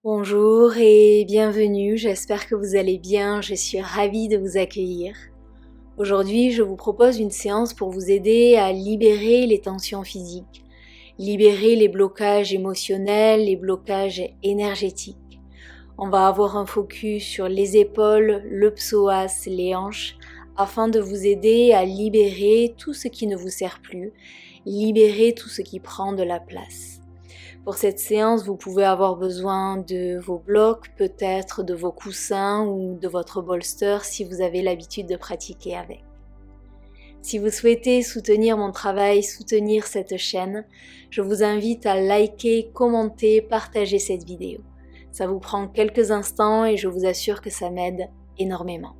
Bonjour et bienvenue, j'espère que vous allez bien, je suis ravie de vous accueillir. Aujourd'hui, je vous propose une séance pour vous aider à libérer les tensions physiques, libérer les blocages émotionnels, les blocages énergétiques. On va avoir un focus sur les épaules, le psoas, les hanches, afin de vous aider à libérer tout ce qui ne vous sert plus, libérer tout ce qui prend de la place. Pour cette séance, vous pouvez avoir besoin de vos blocs, peut-être de vos coussins ou de votre bolster si vous avez l'habitude de pratiquer avec. Si vous souhaitez soutenir mon travail, soutenir cette chaîne, je vous invite à liker, commenter, partager cette vidéo. Ça vous prend quelques instants et je vous assure que ça m'aide énormément.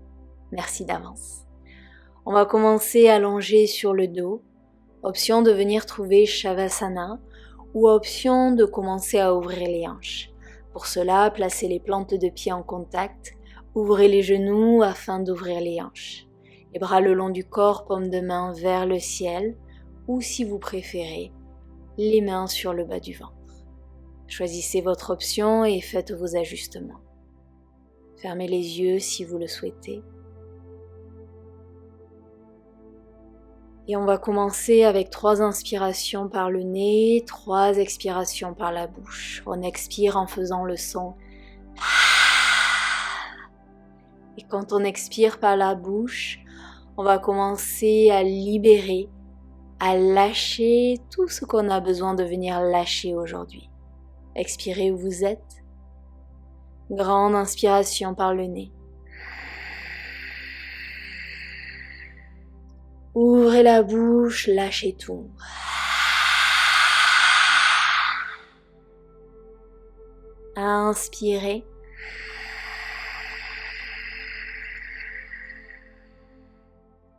Merci d'avance. On va commencer allongé sur le dos. Option de venir trouver Shavasana ou option de commencer à ouvrir les hanches. Pour cela, placez les plantes de pied en contact, ouvrez les genoux afin d'ouvrir les hanches. Les bras le long du corps, paume de main vers le ciel, ou si vous préférez, les mains sur le bas du ventre. Choisissez votre option et faites vos ajustements. Fermez les yeux si vous le souhaitez. Et on va commencer avec 3 inspirations par le nez, 3 expirations par la bouche. On expire en faisant le son. Et quand on expire par la bouche, on va commencer à libérer, à lâcher tout ce qu'on a besoin de venir lâcher aujourd'hui. Expirez où vous êtes. Grande inspiration par le nez. Ouvrez la bouche, lâchez tout. Inspirez.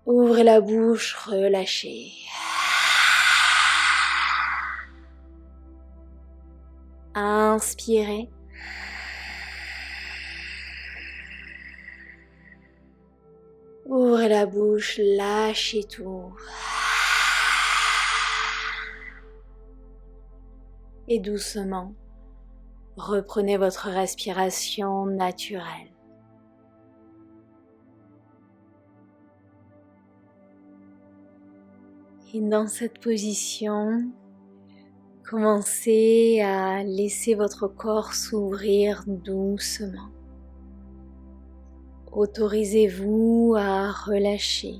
Ouvrez la bouche, relâchez. Inspirez. Ouvrez la bouche, lâchez tout. Et doucement, reprenez votre respiration naturelle. Et dans cette position, commencez à laisser votre corps s'ouvrir doucement. Autorisez-vous à relâcher,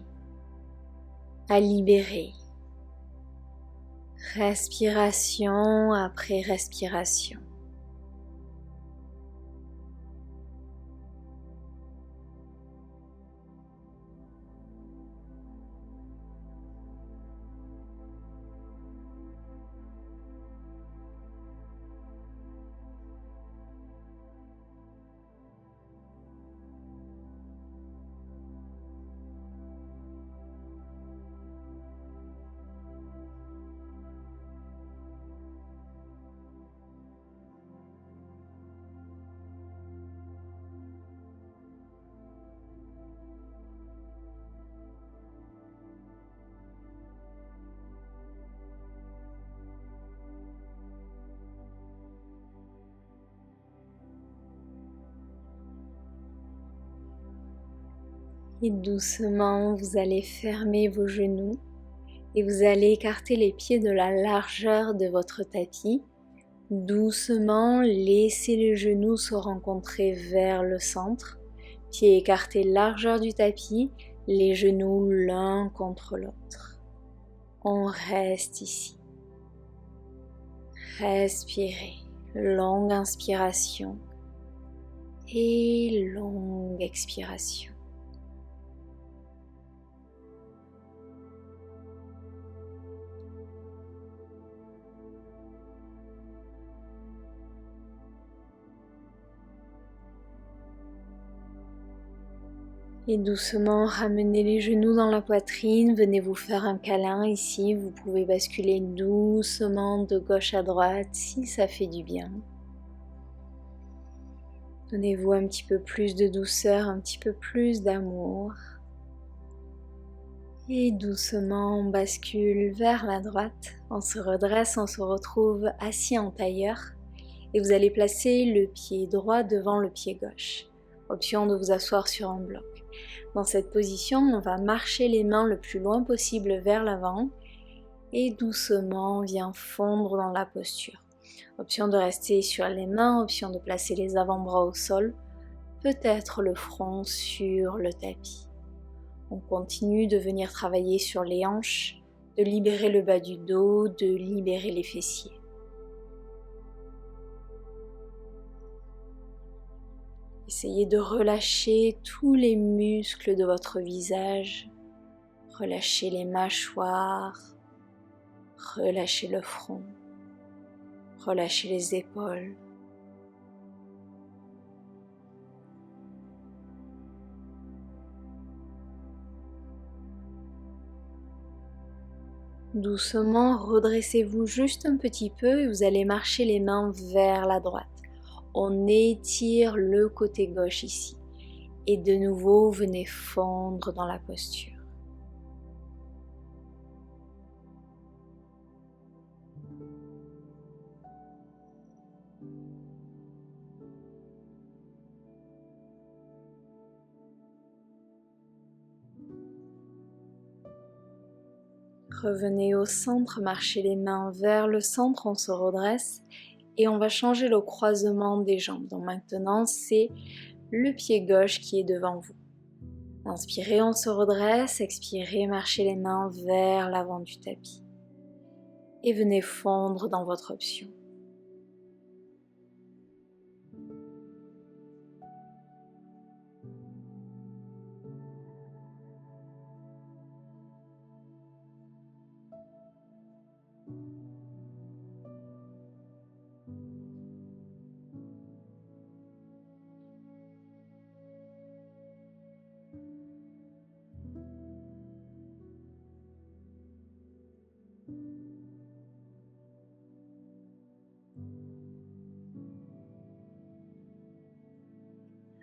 à libérer. Respiration après respiration. Et doucement, vous allez fermer vos genoux et vous allez écarter les pieds de la largeur de votre tapis. Doucement, laissez les genoux se rencontrer vers le centre. Pieds écartés, largeur du tapis, les genoux l'un contre l'autre. On reste ici. Respirez. Longue inspiration et longue expiration. Et doucement ramenez les genoux dans la poitrine, venez vous faire un câlin ici, vous pouvez basculer doucement de gauche à droite si ça fait du bien. Donnez-vous un petit peu plus de douceur, un petit peu plus d'amour. Et doucement on bascule vers la droite, on se redresse, on se retrouve assis en tailleur. et vous allez placer le pied droit devant le pied gauche. Option de vous asseoir sur un bloc. Dans cette position, on va marcher les mains le plus loin possible vers l'avant et doucement on vient fondre dans la posture. Option de rester sur les mains, option de placer les avant-bras au sol, peut-être le front sur le tapis. On continue de venir travailler sur les hanches, de libérer le bas du dos, de libérer les fessiers. Essayez de relâcher tous les muscles de votre visage, relâchez les mâchoires, relâchez le front, relâchez les épaules. Doucement, redressez-vous juste un petit peu et vous allez marcher les mains vers la droite. On étire le côté gauche ici. Et de nouveau, venez fondre dans la posture. Revenez au centre, marchez les mains vers le centre, on se redresse et on va changer le croisement des jambes. Donc maintenant, c'est le pied gauche qui est devant vous. Inspirez, on se redresse, expirez, marchez les mains vers l'avant du tapis. Et venez fondre dans votre option.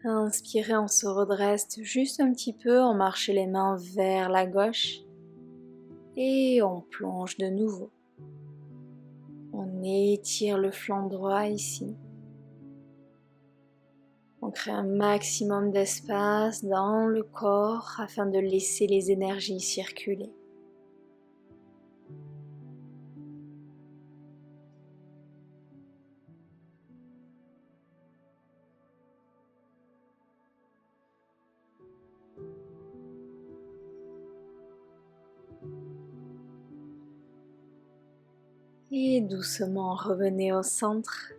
Inspirez, on se redresse juste un petit peu, on marche les mains vers la gauche et on plonge de nouveau. On étire le flanc droit ici. On crée un maximum d'espace dans le corps afin de laisser les énergies circuler. Et doucement revenez au centre.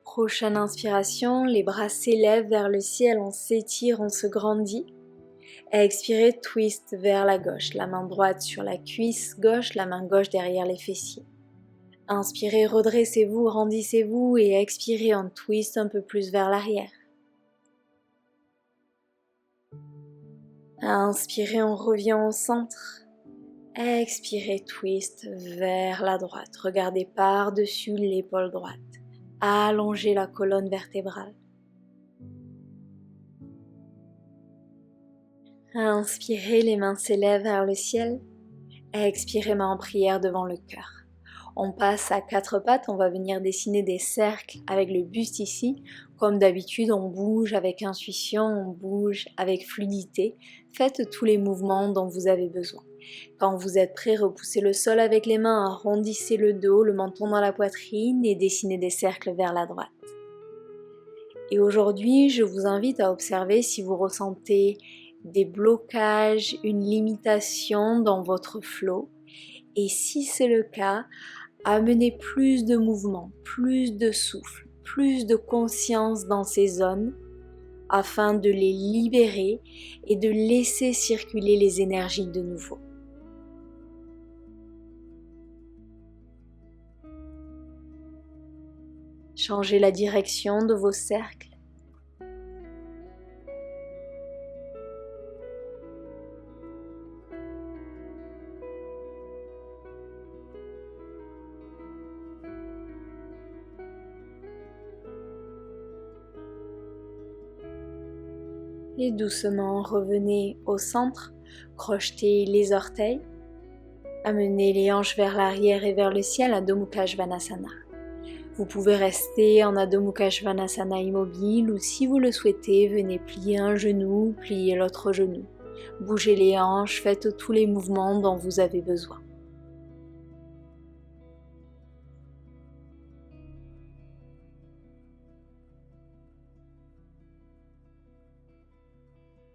Prochaine inspiration, les bras s'élèvent vers le ciel, on s'étire, on se grandit. Expirez, twist vers la gauche, la main droite sur la cuisse gauche, la main gauche derrière les fessiers. Inspirez, redressez-vous, grandissez-vous et expirez, on twist un peu plus vers l'arrière. Inspirez, on revient au centre. Expirez, twist vers la droite. Regardez par-dessus l'épaule droite. Allongez la colonne vertébrale. Inspirez, les mains s'élèvent vers le ciel. Expirez, main en prière devant le cœur. On passe à quatre pattes, on va venir dessiner des cercles avec le buste ici. Comme d'habitude, on bouge avec intuition, on bouge avec fluidité. Faites tous les mouvements dont vous avez besoin. Quand vous êtes prêt, repoussez le sol avec les mains, arrondissez le dos, le menton dans la poitrine et dessinez des cercles vers la droite. Et aujourd'hui, je vous invite à observer si vous ressentez des blocages, une limitation dans votre flow. Et si c'est le cas, amenez plus de mouvement, plus de souffle, plus de conscience dans ces zones afin de les libérer et de laisser circuler les énergies de nouveau. Changez la direction de vos cercles. Et doucement revenez au centre, crochetez les orteils, amenez les hanches vers l'arrière et vers le ciel, Adho Mukha Svanasana. Vous pouvez rester en Adho Mukha Svanasana immobile ou si vous le souhaitez, venez plier un genou, plier l'autre genou. Bougez les hanches, faites tous les mouvements dont vous avez besoin.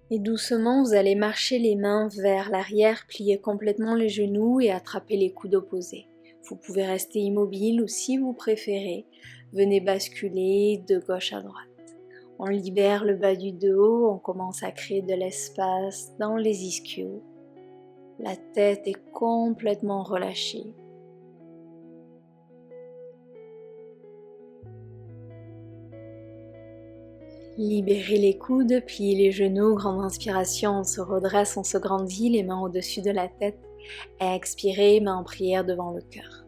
Et doucement, vous allez marcher les mains vers l'arrière, plier complètement les genoux et attraper les coudes opposés. Vous pouvez rester immobile ou si vous préférez, venez basculer de gauche à droite. On libère le bas du dos, on commence à créer de l'espace dans les ischios. La tête est complètement relâchée. Libérez les coudes, pliez les genoux, grande inspiration, on se redresse, on se grandit, les mains au-dessus de la tête. Expirez, mains en prière devant le cœur.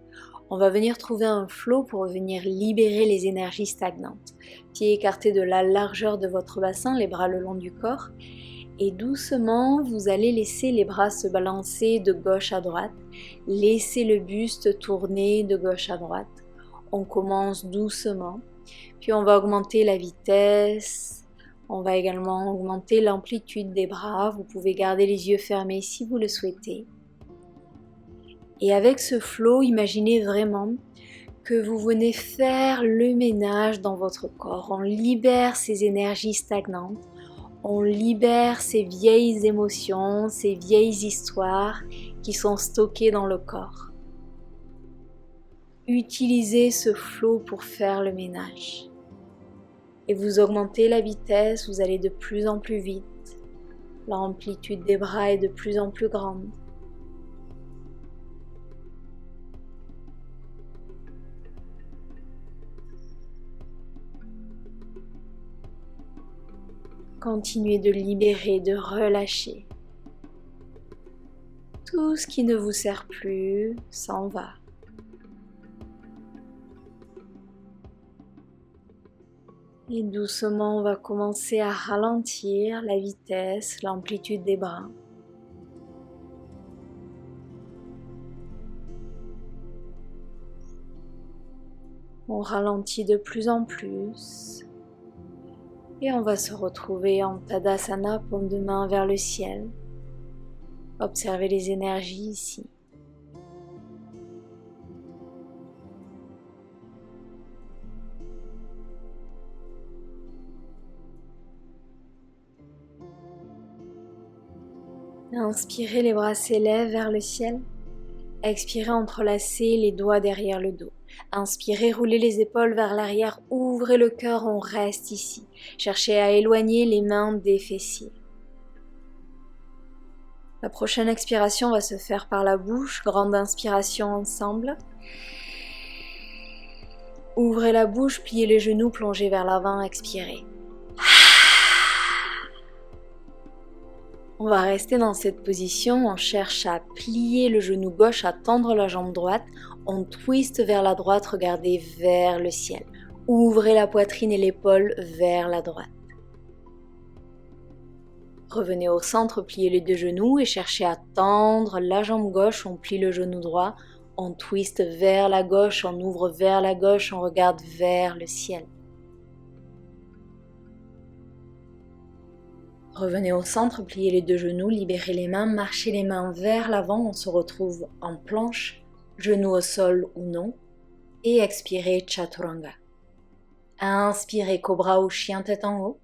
On va venir trouver un flot pour venir libérer les énergies stagnantes. Pieds écartés de la largeur de votre bassin, les bras le long du corps. Et doucement, vous allez laisser les bras se balancer de gauche à droite. Laissez le buste tourner de gauche à droite. On commence doucement. Puis on va augmenter la vitesse, on va également augmenter l'amplitude des bras, vous pouvez garder les yeux fermés si vous le souhaitez. Et avec ce flow, imaginez vraiment que vous venez faire le ménage dans votre corps. On libère ces énergies stagnantes, on libère ces vieilles émotions, ces vieilles histoires qui sont stockées dans le corps. Utilisez ce flow pour faire le ménage. Et vous augmentez la vitesse, vous allez de plus en plus vite. L'amplitude des bras est de plus en plus grande. Continuez de libérer, de relâcher. Tout ce qui ne vous sert plus s'en va. Et doucement, on va commencer à ralentir la vitesse, l'amplitude des bras. On ralentit de plus en plus. Et on va se retrouver en Tadasana, paume de main vers le ciel. Observez les énergies ici. Inspirez, les bras s'élèvent vers le ciel. Expirez, entrelacez les doigts derrière le dos. Inspirez, roulez les épaules vers l'arrière, ouvrez le cœur, on reste ici. Cherchez à éloigner les mains des fessiers. La prochaine expiration va se faire par la bouche, grande inspiration ensemble. Ouvrez la bouche, pliez les genoux, plongez vers l'avant, expirez. On va rester dans cette position, on cherche à plier le genou gauche, à tendre la jambe droite, on twiste vers la droite, regardez vers le ciel. Ouvrez la poitrine et l'épaule vers la droite. Revenez au centre, pliez les deux genoux et cherchez à tendre la jambe gauche, on plie le genou droit, on twiste vers la gauche, on ouvre vers la gauche, on regarde vers le ciel. Revenez au centre, pliez les deux genoux, libérez les mains, marchez les mains vers l'avant, on se retrouve en planche, genoux au sol ou non, et expirez Chaturanga. Inspirez Cobra ou chien tête en haut,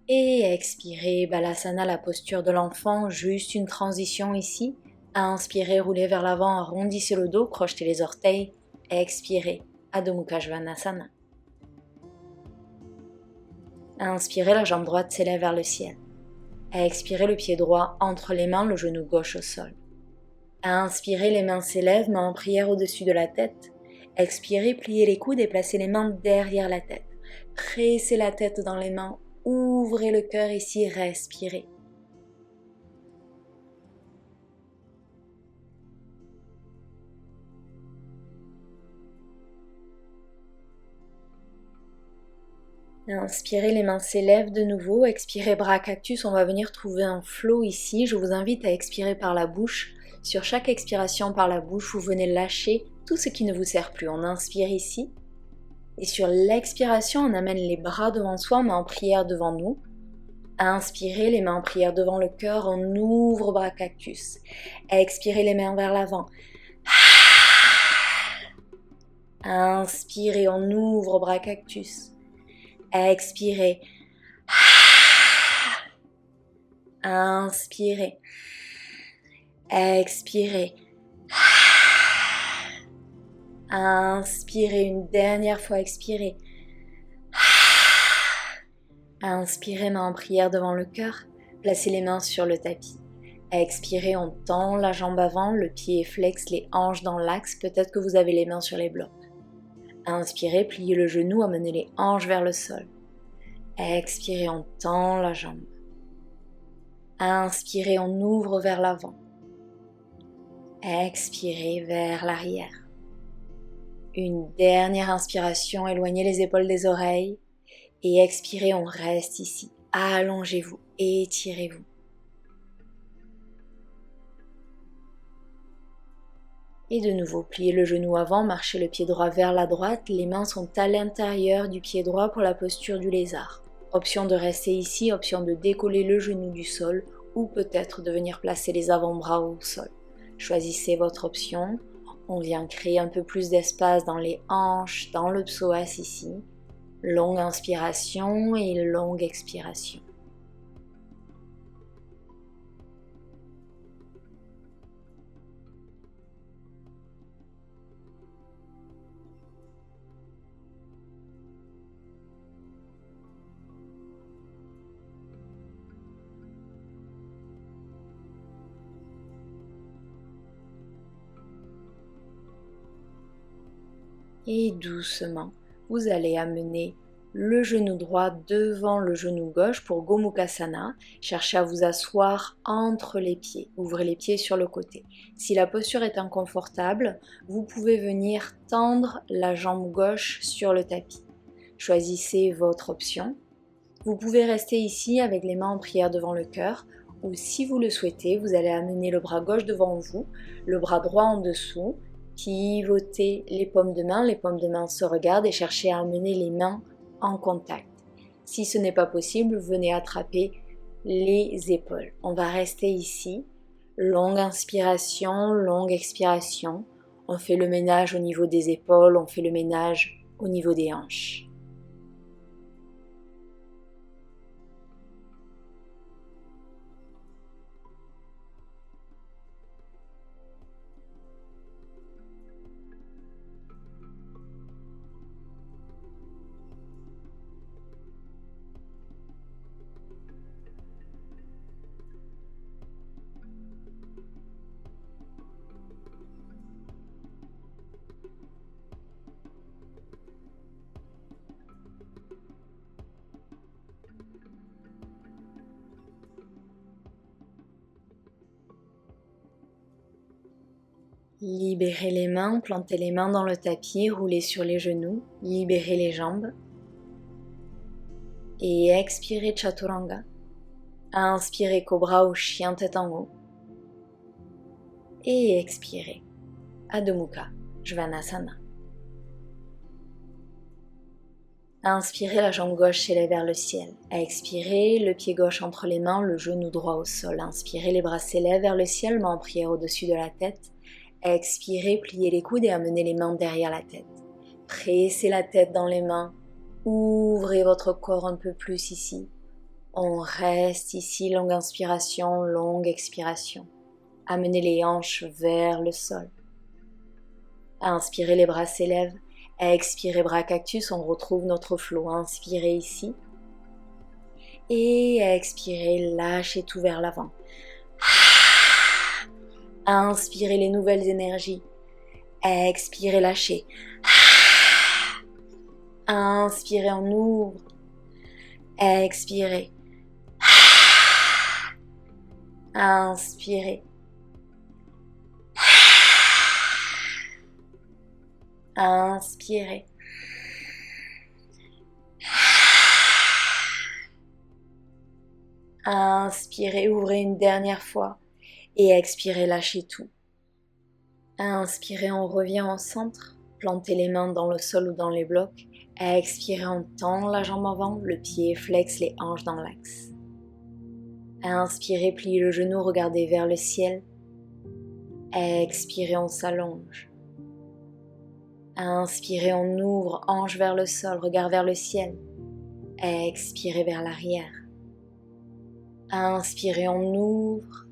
et expirez Balasana, la posture de l'enfant, juste une transition ici. Inspirez, roulez vers l'avant, arrondissez le dos, crochetez les orteils, expirez Adho Mukha Svanasana. Inspirez, la jambe droite s'élève vers le ciel. Expirez, le pied droit entre les mains, le genou gauche au sol. Inspirez, les mains s'élèvent, mains en prière au-dessus de la tête. Expirez, pliez les coudes et placez les mains derrière la tête. Pressez la tête dans les mains, ouvrez le cœur ici, respirez. Inspirez, les mains s'élèvent de nouveau. Expirez, bras cactus, on va venir trouver un flow ici. Je vous invite à expirer par la bouche. Sur chaque expiration par la bouche, vous venez lâcher tout ce qui ne vous sert plus. On inspire ici. Et sur l'expiration, on amène les bras devant soi, mains en prière devant nous. Inspirez, les mains en prière devant le cœur, on ouvre bras cactus. Expirez les mains vers l'avant. Inspirez, on ouvre bras cactus. Expirez. Inspirez. Expirez. Inspirez une dernière fois, expirez. Inspirez, main en prière devant le cœur. Placez les mains sur le tapis. Expirez, on tend la jambe avant, le pied est flex, les hanches dans l'axe. Peut-être que vous avez les mains sur les blocs. Inspirez, pliez le genou, amenez les hanches vers le sol. Expirez, on tend la jambe. Inspirez, on ouvre vers l'avant. Expirez vers l'arrière. Une dernière inspiration, éloignez les épaules des oreilles. Et expirez, on reste ici. Allongez-vous, étirez-vous. Et de nouveau, pliez le genou avant, marchez le pied droit vers la droite. Les mains sont à l'intérieur du pied droit pour la posture du lézard. Option de rester ici, option de décoller le genou du sol ou peut-être de venir placer les avant-bras au sol. Choisissez votre option. On vient créer un peu plus d'espace dans les hanches, dans le psoas ici. Longue inspiration et longue expiration. Et doucement, vous allez amener le genou droit devant le genou gauche pour Gomukhasana. Cherchez à vous asseoir entre les pieds. Ouvrez les pieds sur le côté. Si la posture est inconfortable, vous pouvez venir tendre la jambe gauche sur le tapis. Choisissez votre option. Vous pouvez rester ici avec les mains en prière devant le cœur ou si vous le souhaitez, vous allez amener le bras gauche devant vous, le bras droit en dessous, pivotez les paumes de main se regardent et cherchez à amener les mains en contact. Si ce n'est pas possible, venez attraper les épaules. On va rester ici. Longue inspiration, longue expiration. On fait le ménage au niveau des épaules, on fait le ménage au niveau des hanches. Libérez les mains, plantez les mains dans le tapis, roulez sur les genoux, libérez les jambes. Et expirez Chaturanga. Inspirez Cobra ou Chien tête en haut. Et expirez Adho Mukha Svanasana. Inspirez, la jambe gauche s'élève vers le ciel. Expirez, le pied gauche entre les mains, le genou droit au sol. Inspirez, les bras s'élèvent vers le ciel, main en prière au-dessus de la tête. Expirez, pliez les coudes et amenez les mains derrière la tête. Pressez la tête dans les mains. Ouvrez votre corps un peu plus ici. On reste ici, longue inspiration, longue expiration. Amenez les hanches vers le sol. Inspirez, les bras s'élèvent. Expirez, bras cactus, on retrouve notre flot. Inspirez ici. Et expirez, lâchez tout vers l'avant. Inspirez les nouvelles énergies. Expirez, lâchez. Inspirez, on ouvre. Expirez. Inspirez. Inspirez. Inspirez, ouvrez une dernière fois. Et expirez, lâchez tout. Inspirez, on revient au centre. Plantez les mains dans le sol ou dans les blocs. Expirez, on tend la jambe avant, le pied flex, les hanches dans l'axe. Inspirez, pliez le genou, regardez vers le ciel. Expirez, on s'allonge. Inspirez, on ouvre, hanche vers le sol, regard vers le ciel. Expirez vers l'arrière. Inspirez, on ouvre.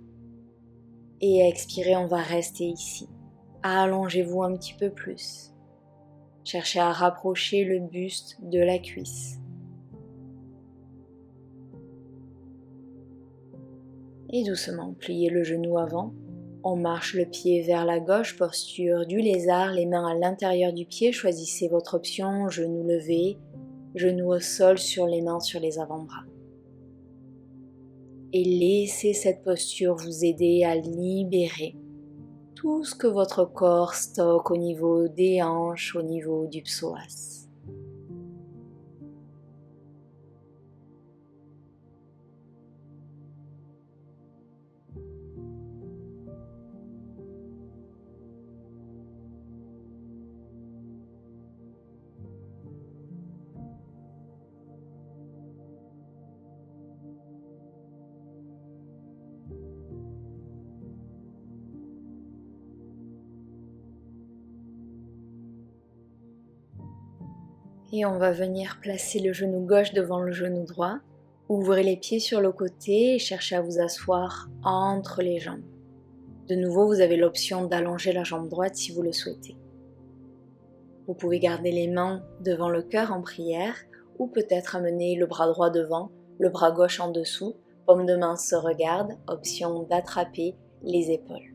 Et expirez, on va rester ici. Allongez-vous un petit peu plus. Cherchez à rapprocher le buste de la cuisse. Et doucement, pliez le genou avant. On marche le pied vers la gauche, posture du lézard, les mains à l'intérieur du pied. Choisissez votre option, genou levé, genou au sol sur les mains sur les avant-bras. Et laissez cette posture vous aider à libérer tout ce que votre corps stocke au niveau des hanches, au niveau du psoas. Et on va venir placer le genou gauche devant le genou droit. Ouvrez les pieds sur le côté et cherchez à vous asseoir entre les jambes. De nouveau, vous avez l'option d'allonger la jambe droite si vous le souhaitez. Vous pouvez garder les mains devant le cœur en prière ou peut-être amener le bras droit devant, le bras gauche en dessous, paume de main se regarde, option d'attraper les épaules.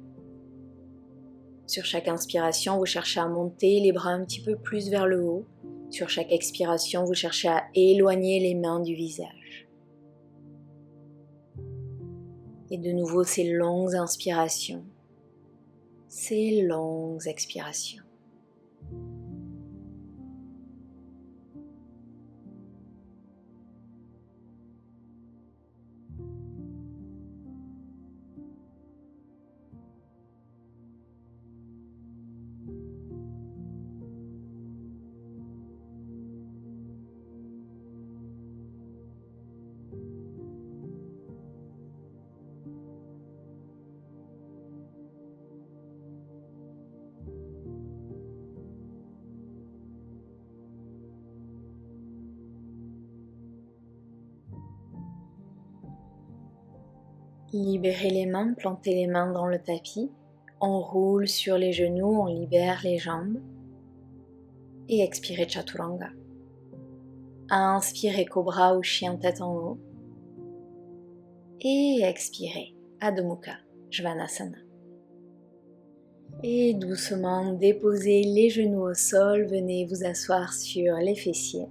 Sur chaque inspiration, vous cherchez à monter les bras un petit peu plus vers le haut. Sur chaque expiration, vous cherchez à éloigner les mains du visage. Et de nouveau, ces longues inspirations, ces longues expirations. Libérez les mains, plantez les mains dans le tapis. On roule sur les genoux, on libère les jambes. Et expirez Chaturanga. Inspirez Cobra ou chien tête en haut. Et expirez Adho Mukha Svanasana. Et doucement déposez les genoux au sol, venez vous asseoir sur les fessiers.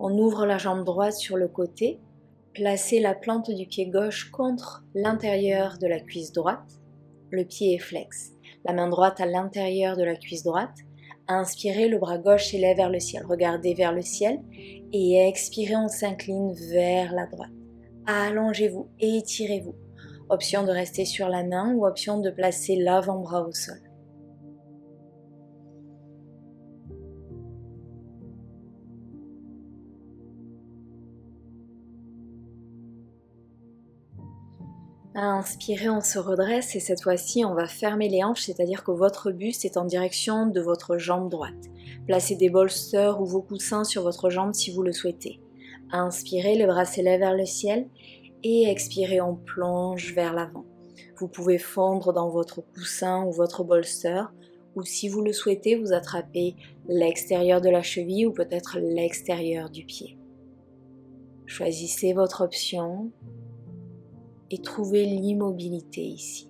On ouvre la jambe droite sur le côté, placez la plante du pied gauche contre l'intérieur de la cuisse droite, le pied est flex, la main droite à l'intérieur de la cuisse droite, inspirez, le bras gauche s'élève vers le ciel, regardez vers le ciel et expirez, on s'incline vers la droite. Allongez-vous, étirez-vous, option de rester sur la main ou option de placer l'avant-bras au sol. Inspirez, on se redresse et cette fois-ci on va fermer les hanches, c'est-à-dire que votre buste est en direction de votre jambe droite. Placez des bolsters ou vos coussins sur votre jambe si vous le souhaitez. Inspirez, le bras s'élève vers le ciel et expirez, on plonge vers l'avant. Vous pouvez fondre dans votre coussin ou votre bolster ou si vous le souhaitez, vous attrapez l'extérieur de la cheville ou peut-être l'extérieur du pied. Choisissez votre option et trouvez l'immobilité ici.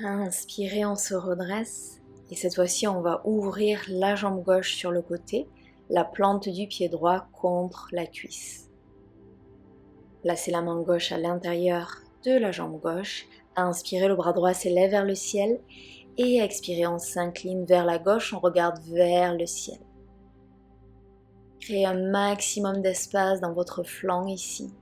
Inspirez, on se redresse. Et cette fois-ci, on va ouvrir la jambe gauche sur le côté, la plante du pied droit contre la cuisse. Placez la main gauche à l'intérieur de la jambe gauche. Inspirez, le bras droit s'élève vers le ciel. Et expirez, on s'incline vers la gauche, on regarde vers le ciel. Créez un maximum d'espace dans votre flanc ici.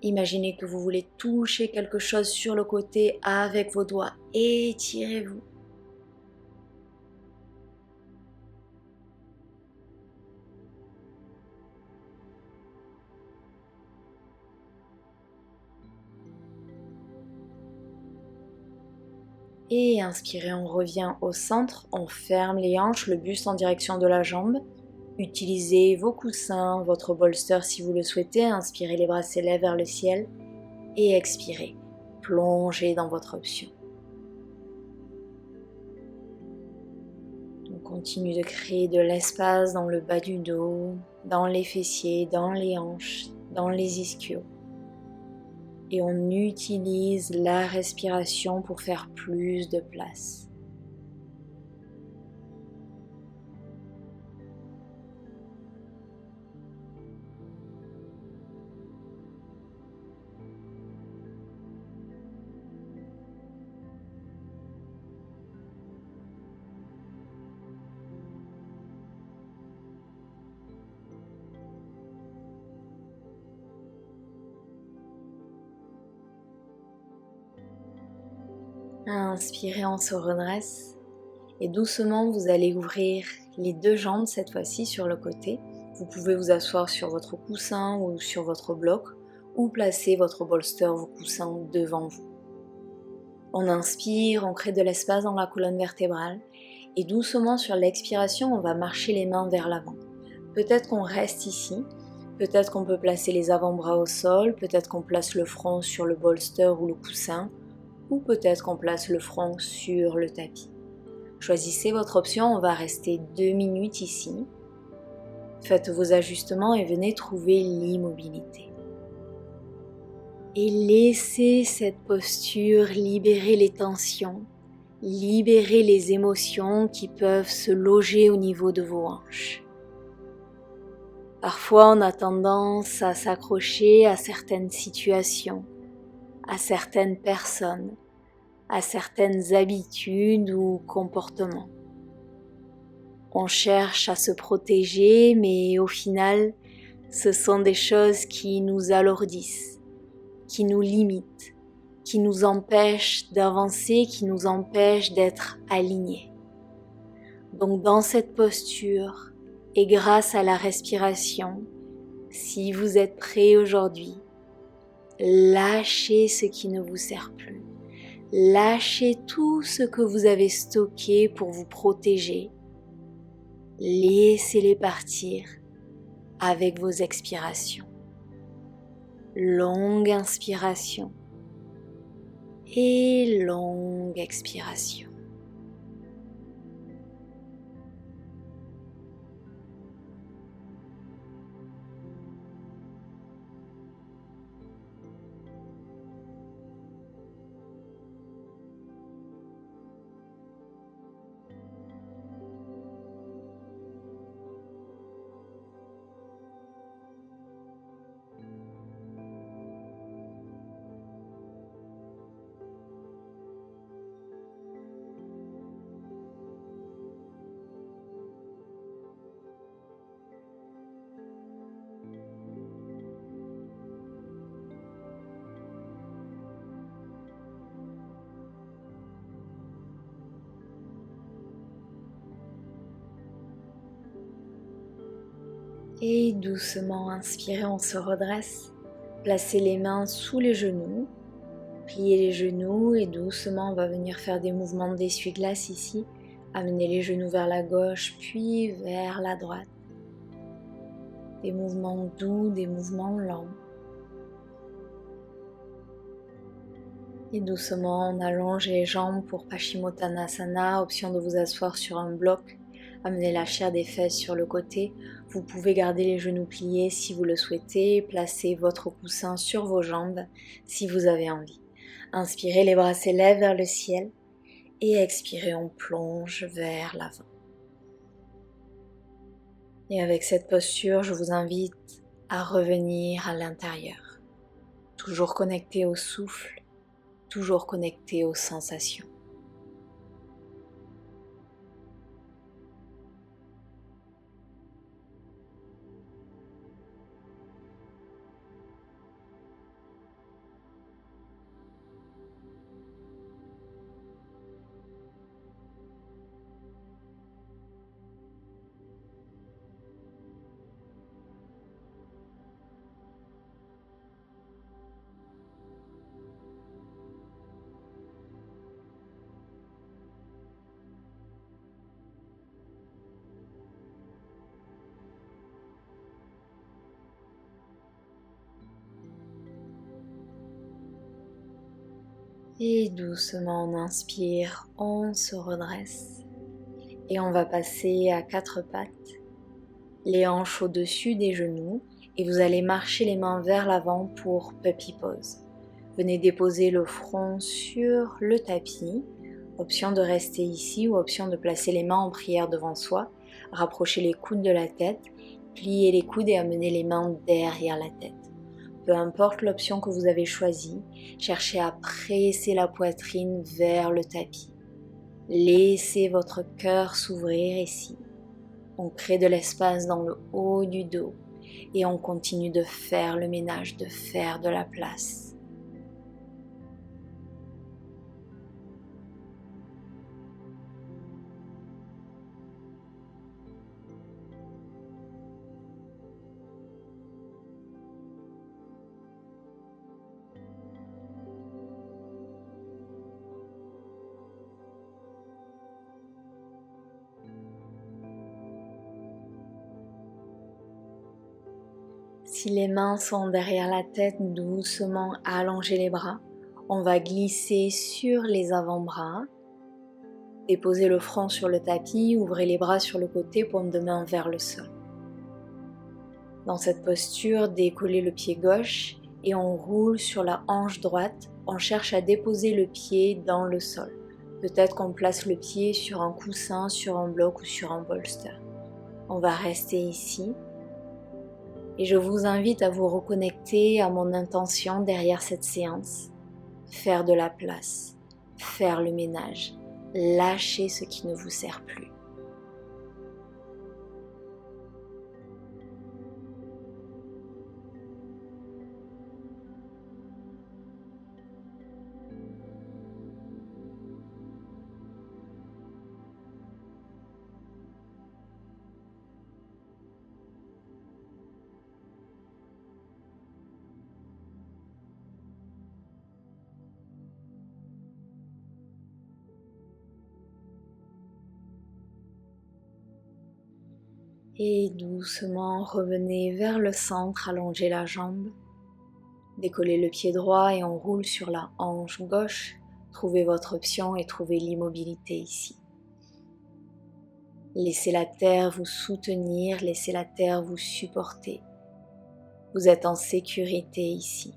Imaginez que vous voulez toucher quelque chose sur le côté avec vos doigts. Étirez-vous. Et inspirez, on revient au centre, on ferme les hanches, le buste en direction de la jambe. Utilisez vos coussins, votre bolster si vous le souhaitez. Inspirez, les bras s'élèvent vers le ciel. Et expirez, plongez dans votre option. On continue de créer de l'espace dans le bas du dos, dans les fessiers, dans les hanches, dans les ischios. Et on utilise la respiration pour faire plus de place. Inspirez, on se redresse et doucement vous allez ouvrir les deux jambes cette fois-ci sur le côté. Vous pouvez vous asseoir sur votre coussin ou sur votre bloc ou placer votre bolster, vos coussins devant vous. On inspire, on crée de l'espace dans la colonne vertébrale et doucement sur l'expiration on va marcher les mains vers l'avant. Peut-être qu'on reste ici, peut-être qu'on peut placer les avant-bras au sol, peut-être qu'on place le front sur le bolster ou le coussin, ou peut-être qu'on place le front sur le tapis. Choisissez votre option, on va rester 2 minutes ici. Faites vos ajustements et venez trouver l'immobilité. Et laissez cette posture libérer les tensions, libérer les émotions qui peuvent se loger au niveau de vos hanches. Parfois, on a tendance à s'accrocher à certaines situations, à certaines personnes, à certaines habitudes ou comportements. On cherche à se protéger, mais au final, ce sont des choses qui nous alourdissent, qui nous limitent, qui nous empêchent d'avancer, qui nous empêchent d'être alignés. Donc dans cette posture, et grâce à la respiration, si vous êtes prêt aujourd'hui, lâchez ce qui ne vous sert plus. Lâchez tout ce que vous avez stocké pour vous protéger. Laissez-les partir avec vos expirations. Longue inspiration et longue expiration. Et doucement, inspirez, on se redresse. Placez les mains sous les genoux. Pliez les genoux et doucement, on va venir faire des mouvements d'essuie-glace ici. Amenez les genoux vers la gauche, puis vers la droite. Des mouvements doux, des mouvements lents. Et doucement, on allonge les jambes pour Paschimottanasana, option de vous asseoir sur un bloc. Amenez la chair des fesses sur le côté. Vous pouvez garder les genoux pliés si vous le souhaitez. Placez votre coussin sur vos jambes si vous avez envie. Inspirez, les bras s'élèvent vers le ciel et expirez, on plonge vers l'avant. Et avec cette posture, je vous invite à revenir à l'intérieur, toujours connecté au souffle, toujours connecté aux sensations. Et doucement on inspire, on se redresse et on va passer à quatre pattes, les hanches au-dessus des genoux et vous allez marcher les mains vers l'avant pour Puppy Pose. Venez déposer le front sur le tapis, option de rester ici ou option de placer les mains en prière devant soi, rapprochez les coudes de la tête, pliez les coudes et amenez les mains derrière la tête. Peu importe l'option que vous avez choisie, cherchez à presser la poitrine vers le tapis. Laissez votre cœur s'ouvrir ici. On crée de l'espace dans le haut du dos et on continue de faire le ménage, de faire de la place. Si les mains sont derrière la tête, doucement allongez les bras. On va glisser sur les avant-bras. Déposez le front sur le tapis, ouvrez les bras sur le côté, paume de main vers le sol. Dans cette posture, décollez le pied gauche et on roule sur la hanche droite. On cherche à déposer le pied dans le sol. Peut-être qu'on place le pied sur un coussin, sur un bloc ou sur un bolster. On va rester ici. Et je vous invite à vous reconnecter à mon intention derrière cette séance. Faire de la place, faire le ménage, lâcher ce qui ne vous sert plus. Et doucement revenez vers le centre, allongez la jambe, décollez le pied droit et on roule sur la hanche gauche. Trouvez votre option et trouvez l'immobilité ici. Laissez la terre vous soutenir, laissez la terre vous supporter. Vous êtes en sécurité ici.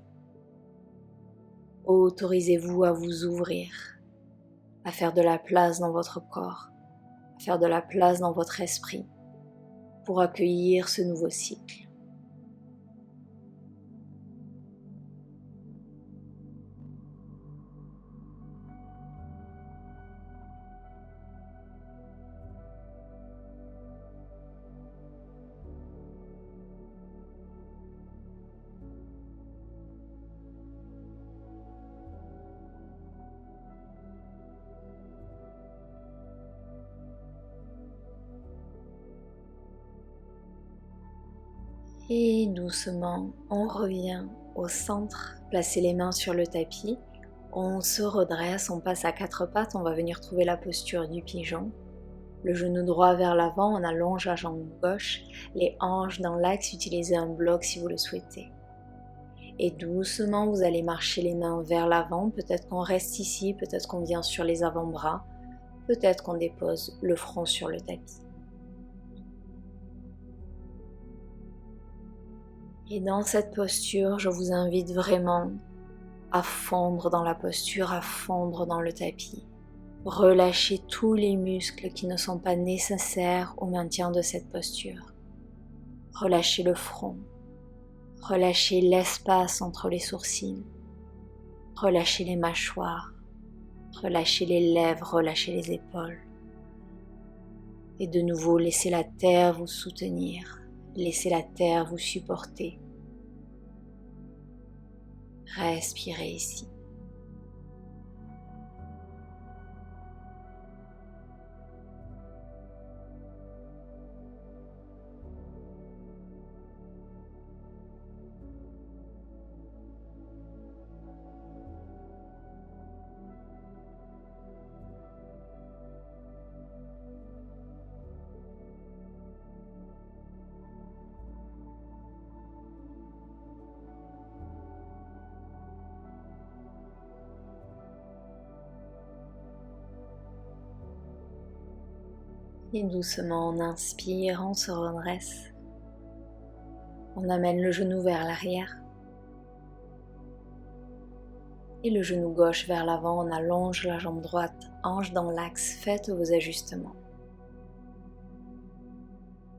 Autorisez-vous à vous ouvrir, à faire de la place dans votre corps, à faire de la place dans votre esprit pour accueillir ce nouveau cycle. Et doucement, on revient au centre, placez les mains sur le tapis, on se redresse, on passe à quatre pattes, on va venir trouver la posture du pigeon. Le genou droit vers l'avant, on allonge la jambe gauche, les hanches dans l'axe, utilisez un bloc si vous le souhaitez. Et doucement, vous allez marcher les mains vers l'avant, peut-être qu'on reste ici, peut-être qu'on vient sur les avant-bras, peut-être qu'on dépose le front sur le tapis. Et dans cette posture, je vous invite vraiment à fondre dans la posture, à fondre dans le tapis. Relâchez tous les muscles qui ne sont pas nécessaires au maintien de cette posture. Relâchez le front, relâchez l'espace entre les sourcils, relâchez les mâchoires, relâchez les lèvres, relâchez les épaules. Et de nouveau, laissez la terre vous soutenir, laissez la terre vous supporter. Respirez ici. Et doucement, on inspire, on se redresse. On amène le genou vers l'arrière. Et le genou gauche vers l'avant, on allonge la jambe droite, hanche dans l'axe, faites vos ajustements.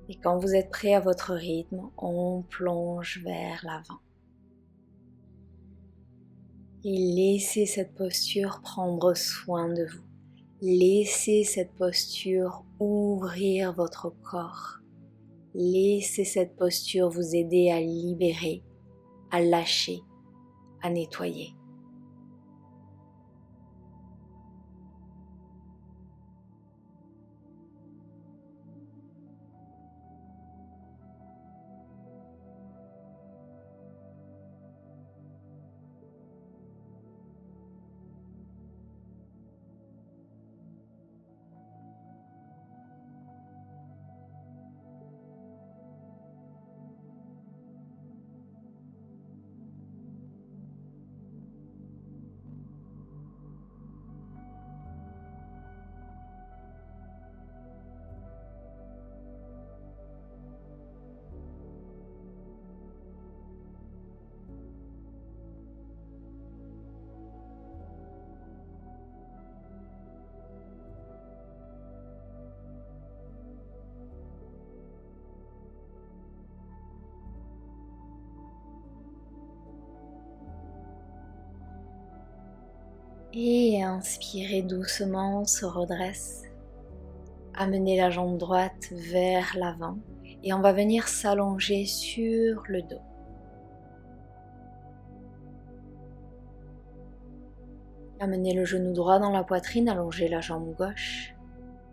Et quand vous êtes prêt à votre rythme, on plonge vers l'avant. Et laissez cette posture prendre soin de vous. Laissez cette posture ouvrir votre corps. Laissez cette posture vous aider à libérer, à lâcher, à nettoyer. Et inspirez doucement, on se redresse. Amenez la jambe droite vers l'avant et on va venir s'allonger sur le dos. Amenez le genou droit dans la poitrine, allongez la jambe gauche.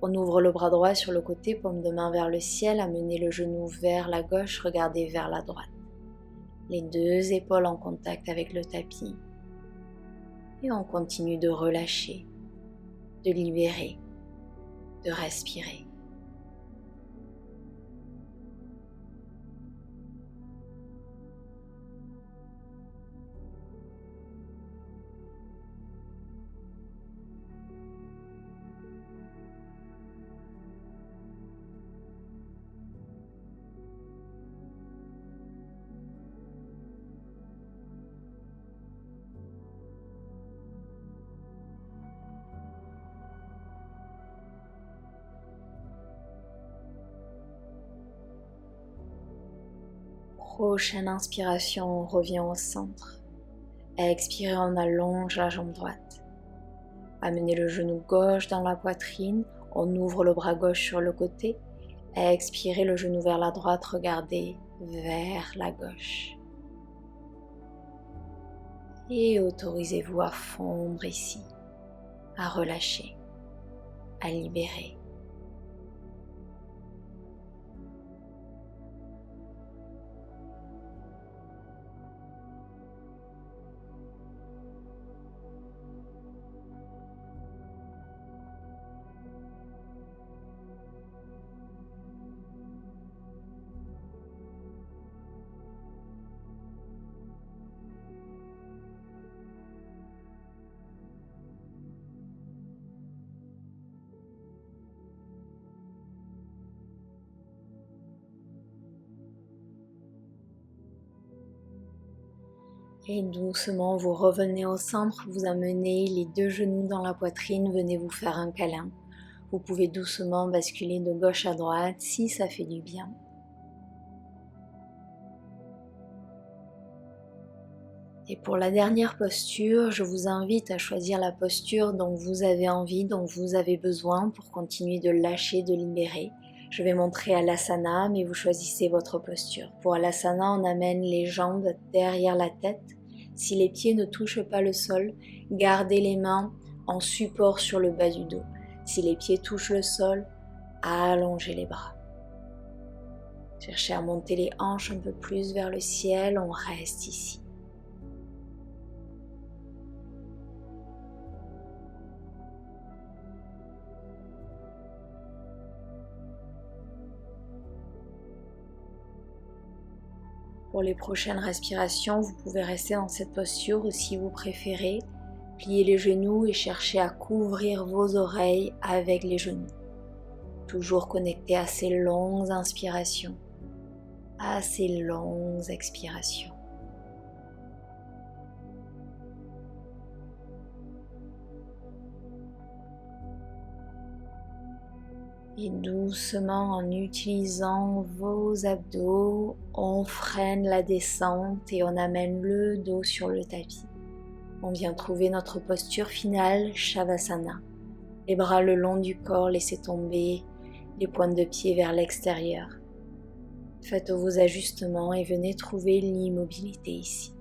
On ouvre le bras droit sur le côté, paume de main vers le ciel, amenez le genou vers la gauche, regardez vers la droite. Les deux épaules en contact avec le tapis. Et on continue de relâcher, de libérer, de respirer. Prochaine inspiration, on revient au centre. Expirez, on allonge la jambe droite. Amenez le genou gauche dans la poitrine, on ouvre le bras gauche sur le côté. Expirez, le genou vers la droite, regardez vers la gauche. Et autorisez-vous à fondre ici, à relâcher, à libérer. Et doucement, vous revenez au centre, vous amenez les deux genoux dans la poitrine, venez vous faire un câlin. Vous pouvez doucement basculer de gauche à droite si ça fait du bien. Et pour la dernière posture, je vous invite à choisir la posture dont vous avez envie, dont vous avez besoin pour continuer de lâcher, de libérer. Je vais montrer Alasana, mais vous choisissez votre posture. Pour Alasana, on amène les jambes derrière la tête. Si les pieds ne touchent pas le sol, gardez les mains en support sur le bas du dos. Si les pieds touchent le sol, allongez les bras. Cherchez à monter les hanches un peu plus vers le ciel, on reste ici. Pour les prochaines respirations, vous pouvez rester dans cette posture ou si vous préférez, pliez les genoux et cherchez à couvrir vos oreilles avec les genoux. Toujours connecté à ces longues inspirations, à ces longues expirations. Et doucement, en utilisant vos abdos, on freine la descente et on amène le dos sur le tapis. On vient trouver notre posture finale, Shavasana. Les bras le long du corps, laissez tomber les pointes de pied vers l'extérieur. Faites vos ajustements et venez trouver l'immobilité ici.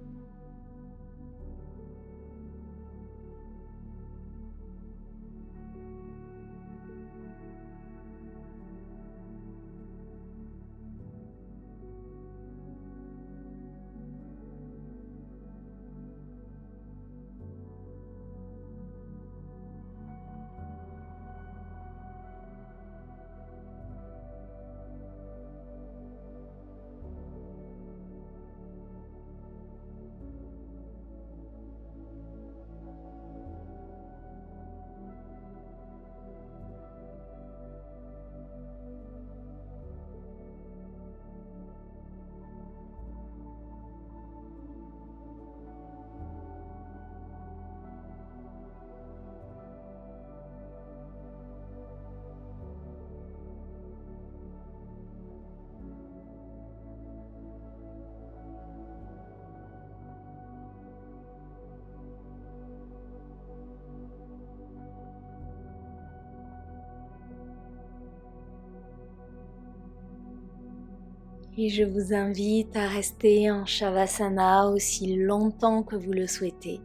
Et je vous invite à rester en Shavasana aussi longtemps que vous le souhaitez.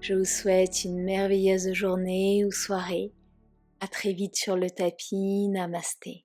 Je vous souhaite une merveilleuse journée ou soirée. À très vite sur le tapis. Namasté.